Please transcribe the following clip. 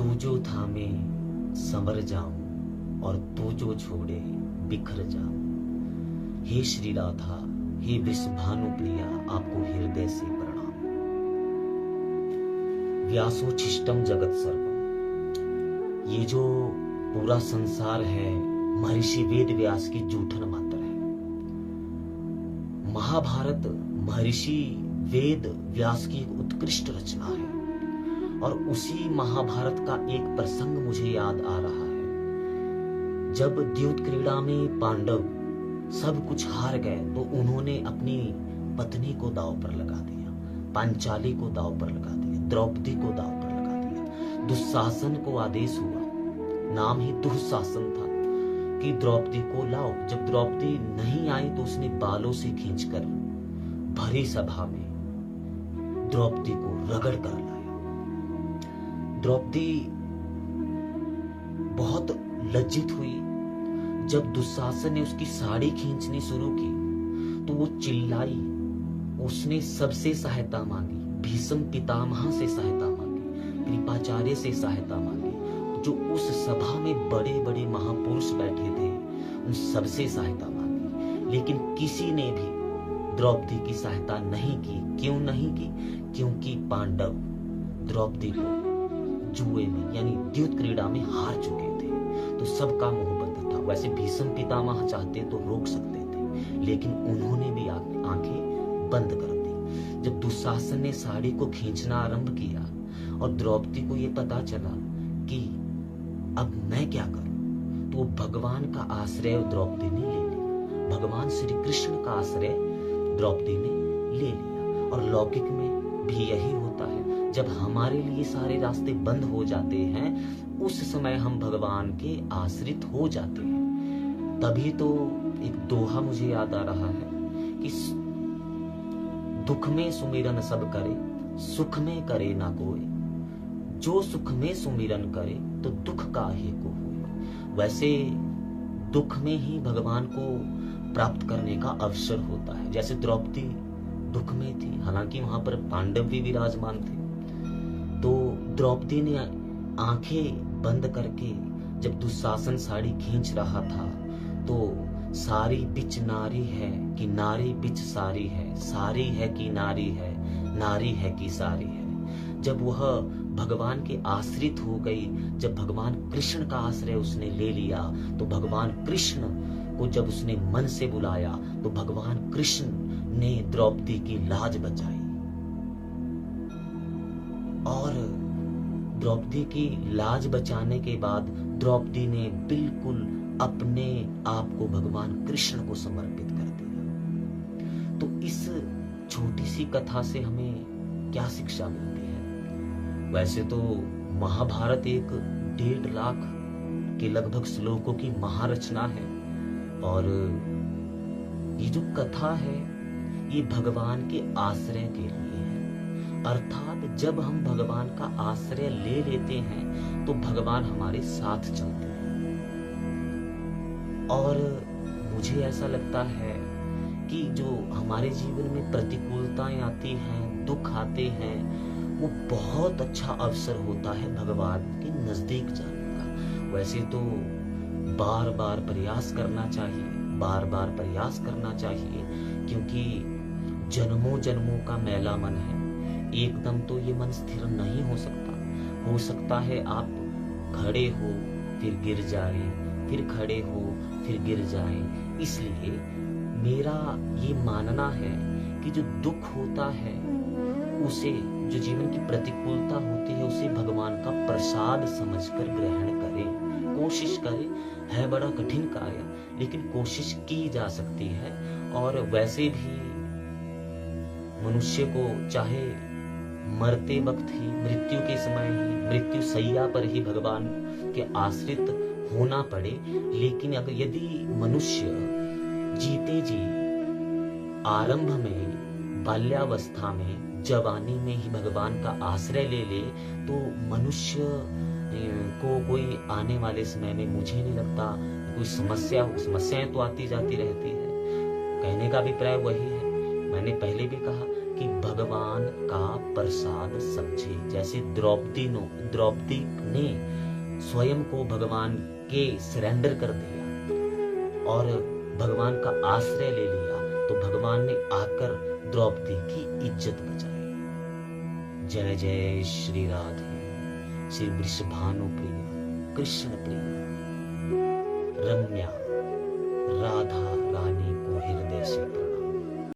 तू जो थामे संवर जाऊं और तू जो छोड़े बिखर जाऊं। हे श्री राधा, हे वृषभानु प्रिया, आपको हृदय से प्रणाम। व्यासोच्छिष्टम जगत सर्वम, ये जो पूरा संसार है महर्षि वेद व्यास की जूठन मात्र है। महाभारत महर्षि वेद व्यास की एक उत्कृष्ट रचना है और उसी महाभारत का एक प्रसंग मुझे याद आ रहा है। जब द्यूत क्रीड़ा में पांडव सब कुछ हार गए तो उन्होंने अपनी पत्नी को दांव पर लगा दिया, पांचाली को दांव पर लगा दिया, द्रौपदी को दांव पर लगा दिया। दुशासन को आदेश हुआ, नाम ही दुशासन था, कि द्रौपदी को लाओ। जब द्रौपदी नहीं आई तो उसने बालों से खींचकर भरी सभा में द्रौपदी को रगड़ कर लाया। द्रौपदी बहुत लज्जित हुई। जब दुशासन ने उसकी साड़ी खींचनी शुरू की तो वो चिल्लाई। उसने सबसे सहायता मांगी, भीष्म पितामह से सहायता मांगी, कृपाचार्य से सहायता मांगी। जो उस सभा में बड़े बड़े महापुरुष बैठे थे उन सबसे सहायता मांगी, लेकिन किसी ने भी द्रौपदी की सहायता नहीं की। क्यों नहीं की? क्योंकि पांडव द्रौपदी को जुए में यानी द्यूत क्रीड़ा में हार चुके थे, तो सबका मुंह बंद था। वैसे भीष्म पितामह चाहते तो रोक सकते थे, लेकिन उन्होंने भी आंखें बंद कर दी। जब दुशासन ने साड़ी को खींचना आरंभ किया और द्रौपदी को यह पता चला कि अब मैं क्या करूं, तो भगवान का आश्रय द्रौपदी ने ले लिया। भगवान श्री कृष्ण का आश्रय द्रौपदी ने ले लिया। और लौकिक में भी यही होता है, जब हमारे लिए सारे रास्ते बंद हो जाते हैं उस समय हम भगवान के आश्रित हो जाते हैं। तभी तो एक दोहा मुझे याद आ रहा है कि दुख में सुमिरन सब करे, सुख में करे ना कोई। जो सुख में सुमिरन करे तो दुख काहे को होए। वैसे दुख में ही भगवान को प्राप्त करने का अवसर होता है। जैसे द्रौपदी दुख में थी, हालांकि वहां पर पांडव भी विराजमान थे, तो द्रौपदी ने आंखें बंद करके जब दुशासन साड़ी खींच रहा था तो सारी बिच नारी है कि नारी बिच सारी है, सारी है कि नारी है, नारी है कि सारी है। जब वह भगवान के आश्रित हो गई, जब भगवान कृष्ण का आश्रय उसने ले लिया, तो भगवान कृष्ण को जब उसने मन से बुलाया तो भगवान कृष्ण ने द्रौपदी की लाज बचाई। और द्रौपदी की लाज बचाने के बाद द्रौपदी ने बिल्कुल अपने आप को भगवान कृष्ण को समर्पित कर दिया। तो इस छोटी सी कथा से हमें क्या शिक्षा मिलती है? वैसे तो महाभारत एक 1.5 लाख के लगभग श्लोकों की महारचना है और ये जो कथा है ये भगवान के आश्रय के लिए है। अर्थात जब हम भगवान का आश्रय ले लेते हैं तो भगवान हमारे साथ चलते हैं। और मुझे ऐसा लगता है कि जो हमारे जीवन में प्रतिकूलताएं आती हैं, दुख आते हैं, वो बहुत अच्छा अवसर होता है भगवान के नजदीक जाने का। वैसे तो बार बार प्रयास करना चाहिए, बार बार प्रयास करना चाहिए, क्योंकि जन्मों जन्मों का मैला मन है। एकदम तो ये मन स्थिर नहीं हो सकता। हो सकता है आप खड़े हो फिर गिर जाए, फिर खड़े हो फिर गिर जाए। इसलिए मेरा ये मानना है कि जो दुख होता है उसे, जो जीवन की प्रतिकूलता होती है, उसे भगवान का प्रसाद समझकर ग्रहण करें, कोशिश करें। है बड़ा कठिन कार्य, लेकिन कोशिश की जा सकती है। और वैसे भी मनुष्य को चाहे मरते वक्त ही, मृत्यु के समय ही, मृत्यु सैया पर ही भगवान के आश्रित होना पड़े, लेकिन अगर यदि मनुष्य जीते जी आरंभ में, बाल्यावस्था में, जवानी में ही भगवान का आश्रय ले ले तो मनुष्य को कोई आने वाले समय में, मुझे नहीं लगता कोई समस्याएं तो आती जाती रहती है। कहने का अभिप्राय वही है, मैंने पहले भी कहा कि भगवान का प्रसाद समझे। जैसे द्रौपदी ने स्वयं को भगवान के सरेंडर कर दिया और भगवान का आश्रय ले लिया, तो भगवान ने आकर द्रौपदी की इज्जत बचाई। जय जय श्री राधे, श्री वृषभानु प्रिय, कृष्ण प्रिय, रम्या राधा रानी को हृदय से